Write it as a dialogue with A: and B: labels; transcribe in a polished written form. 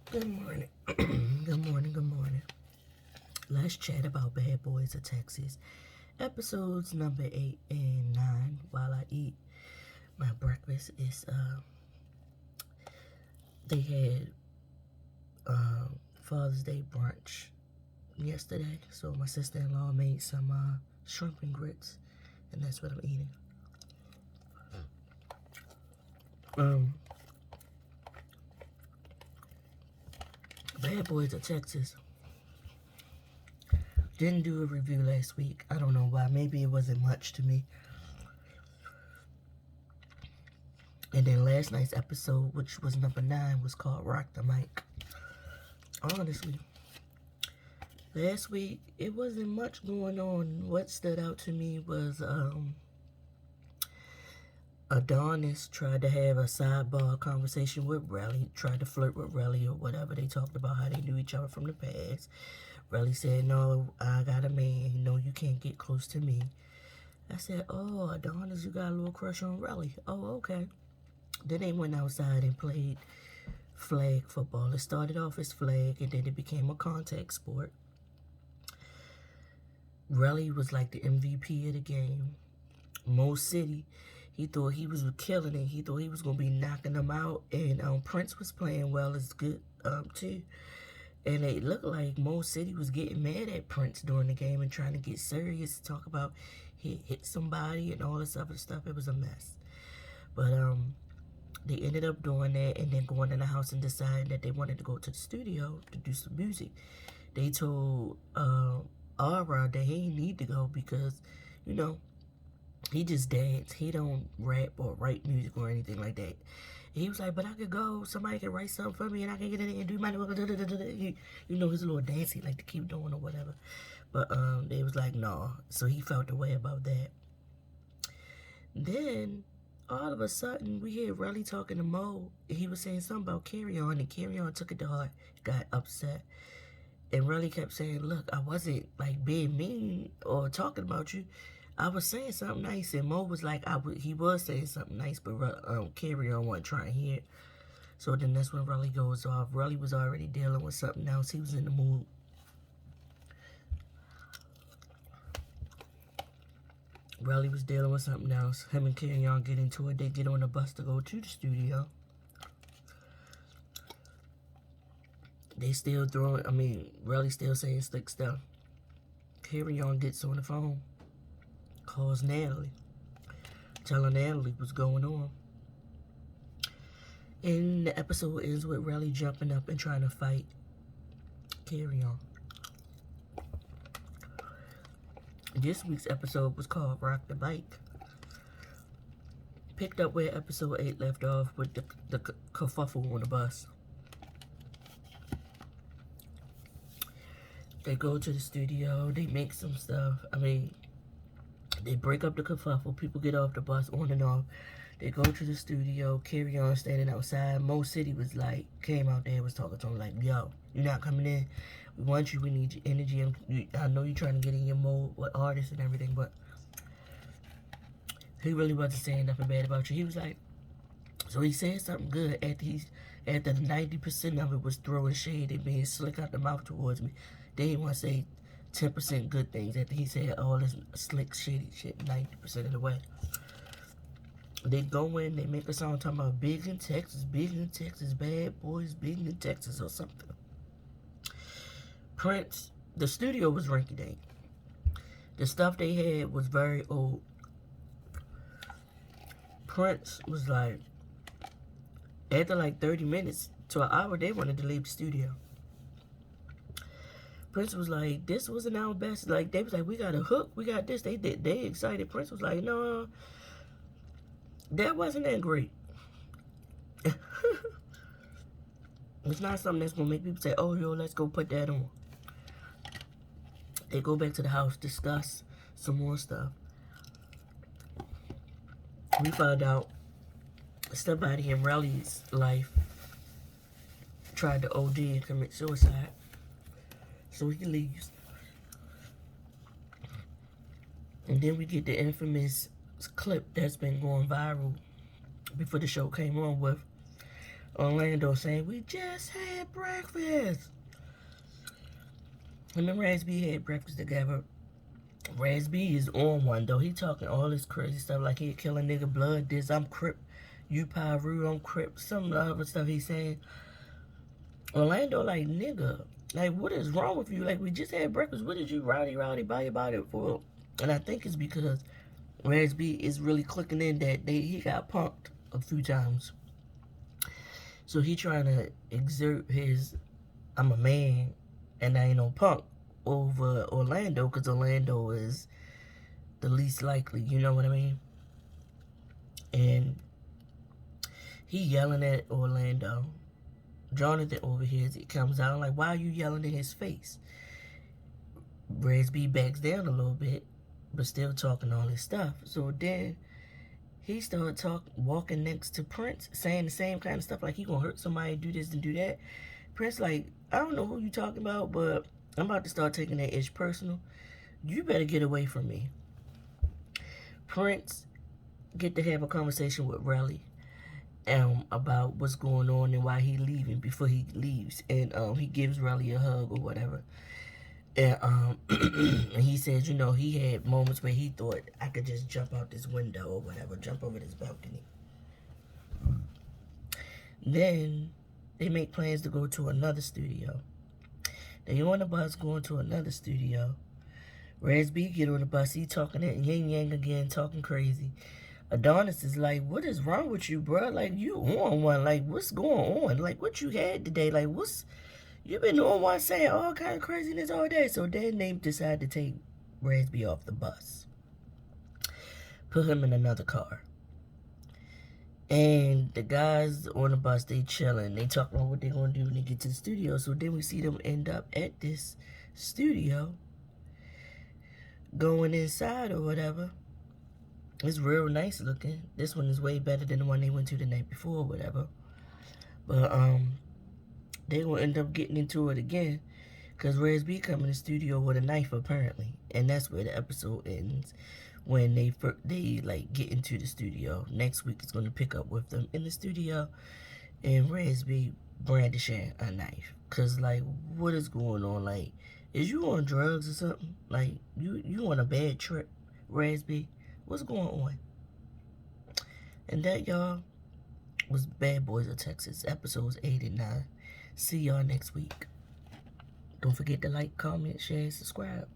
A: Good morning. Good morning. Good morning. Let's chat about Bad Boys of Texas. Episodes number 8 and 9. While I eat my breakfast, is they had Father's Day brunch yesterday. So my sister-in-law made some shrimp and grits, and that's what I'm eating. Um, Bad Boys of Texas. Didn't do a review last week. I don't know why. Maybe it wasn't much to me. And then last night's episode, which was number 9, was called Rock the Mic. Honestly, last week, it wasn't much going on. What stood out to me was Adonis tried to have a sidebar conversation with Relly, tried to flirt with Relly or whatever. They talked about how they knew each other from the past. Relly said, no, I got a man. No, you can't get close to me. I said, oh, Adonis, you got a little crush on Relly. Oh, okay. Then they went outside and played flag football. It started off as flag, and then it became a contact sport. Relly was like the MVP of the game. Mo City, he thought he was killing it. He thought he was going to be knocking them out. And Prince was playing well as good, too. And it looked like Mo City was getting mad at Prince during the game and trying to get serious, talk about he hit somebody and all this other stuff. It was a mess. But they ended up doing that and then going in the house and deciding that they wanted to go to the studio to do some music. They told Aura that he didn't need to go because, you know, he just dance. He don't rap or write music or anything like that. He was like, but I could go. Somebody can write something for me and I can get in there and do my... You know, his little dance he like to keep doing or whatever. But they was like, no. So he felt the way about that. Then, all of a sudden, we hear Relly talking to Mo. He was saying something about Carry On, and Carry On took it to heart, got upset. And Relly kept saying, look, I wasn't, like, being mean or talking about you. I was saying something nice, and Mo was like, he was saying something nice, but Carry On wasn't trying to hear it. So then that's when Relly goes off. Relly was already dealing with something else. He was in the mood. Relly was dealing with something else. Him and Carry On get into it. They get on the bus to go to the studio. They still throwing, Relly still saying slick stuff. Carry On gets on the phone, calls Natalie, telling Natalie what's going on. And the episode ends with Relly jumping up and trying to fight Carry On. This week's episode was called Rock the Bike. Picked up where episode 8 left off with the kerfuffle on the bus. They go to the studio, they make some stuff. They break up the kerfuffle. People get off the bus on and off. They go to the studio. Carry On standing outside. Mo City was like, came out there, was talking to him like, yo, you're not coming in. We want you. We need your energy. I know you're trying to get in your mode with artists and everything, but he really wasn't saying nothing bad about you. He was like, so he said something good after 90% of it was throwing shade and being slick out the mouth towards me. They didn't want to say 10% good things after he said all this slick, shady shit 90% of the way. They go in, they make a song talking about big in Texas, bad boys, big in Texas or something. Prince, the studio was rinky-dink. The stuff they had was very old. Prince was like, after like 30 minutes to an hour, they wanted to leave the studio. Prince was like, this wasn't our best. Like, they was like, we got a hook, we got this. They excited. Prince was like, no, that wasn't that great. It's not something that's going to make people say, oh, yo, let's go put that on. They go back to the house, discuss some more stuff. We found out somebody in Relly's life tried to OD and commit suicide. So he leaves. And then we get the infamous clip that's been going viral before the show came on with Orlando saying, we just had breakfast. Him and Raz B had breakfast together. Raz B is on one, though. He talking all this crazy stuff like he'd kill a nigga, blood this, I'm Crip. You Pyru, I'm Crip. Some of the other stuff he's saying. Orlando like, nigga, like, what is wrong with you? Like, we just had breakfast. What did you rowdy by your body for? And I think it's because Raz B is really clicking in that he got punked a few times. So he trying to exert his, I'm a man and I ain't no punk over Orlando, because Orlando is the least likely, you know what I mean? And he yelling at Orlando. Jonathan overhears it, comes out like, why are you yelling in his face? Raz B backs down a little bit, but still talking all this stuff. So then he started walking next to Prince, saying the same kind of stuff, like he gonna hurt somebody, do this and do that. Prince like, I don't know who you talking about, but I'm about to start taking that ish personal. You better get away from me. Prince get to have a conversation with Relly about what's going on and why he leaving before he leaves. And he gives Relly a hug or whatever. And, and he says, you know, he had moments where he thought, I could just jump out this window or whatever, jump over this balcony. Then they make plans to go to another studio. They on the bus going to another studio. Raz B get on the bus, he talking that yin yang again, talking crazy. Adonis is like, what is wrong with you, bro? Like, you on one. Like, what's going on? Like, what you had today? Like, you been on one saying all kind of craziness all day. So then they decide to take Raz B off the bus. Put him in another car. And the guys on the bus, they chilling. They talk about what they gonna do when they get to the studio. So then we see them end up at this studio, going inside or whatever. It's real nice looking. This one is way better than the one they went to the night before or whatever. But they gonna end up getting into it again, because Raz B come in the studio with a knife apparently, and that's where the episode ends. When they like get into the studio. Next week is gonna pick up with them in the studio, and Raz B brandishing a knife. Cause like, what is going on? Like, is you on drugs or something? Like, you on a bad trip, Raz B? What's going on? And that, y'all, was Bad Boys of Texas, episodes 8 and 9. See y'all next week. Don't forget to like, comment, share, and subscribe.